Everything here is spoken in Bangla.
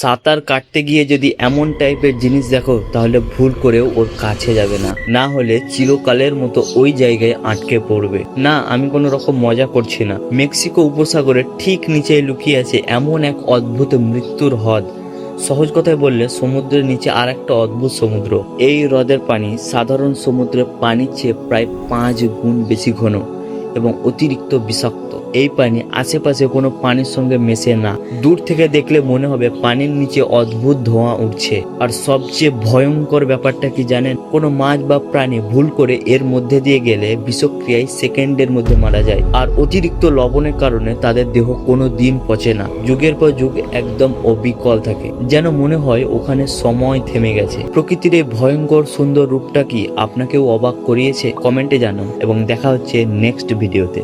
সাঁতার কাটতে গিয়ে যদি এমন টাইপের জিনিস দেখো তাহলে ভুল করেও ওর কাছে যাবে না, না হলে চিরকালের মতো ওই জায়গায় আটকে পড়বে। না, আমি কোনো রকম মজা করছি না। মেক্সিকো উপসাগরের ঠিক নিচে লুকিয়ে আছে এমন এক অদ্ভুত মৃত্যুর হ্রদ। সহজ কথায় বললে সমুদ্রের নিচে আর একটা অদ্ভুত সমুদ্র। এই হ্রদের পানি সাধারণ সমুদ্রের পানির চেয়ে প্রায় 5 গুণ বেশি ঘন এবং অতিরিক্ত বিষাক্ত। এই পানি আশেপাশে কোনো পানির সঙ্গে মেশে না। দূর থেকে দেখলে মনে হবে পানির নিচে অদ্ভুত ধোঁয়া উঠছে। আর সবচেয়ে ভয়ঙ্কর ব্যাপারটা কি জানেন? কোনো মাছ বা প্রাণী ভুল করে এর মধ্যে দিয়ে গেলে বিষক্রিয়ায় সেকেন্ডের মধ্যে মারা যায়। আর অতিরিক্ত লবণের কারণে তাদের দেহ কোনো দিন পচে না, যুগের পর যুগ একদম অবিকল থাকে, যেন মনে হয় ওখানে সময় থেমে গেছে। প্রকৃতির এই ভয়ঙ্কর সুন্দর রূপটা কি আপনাকেও অবাক করিয়েছে? কমেন্টে জানান এবং দেখা হচ্ছে নেক্সট ভিডিওতে।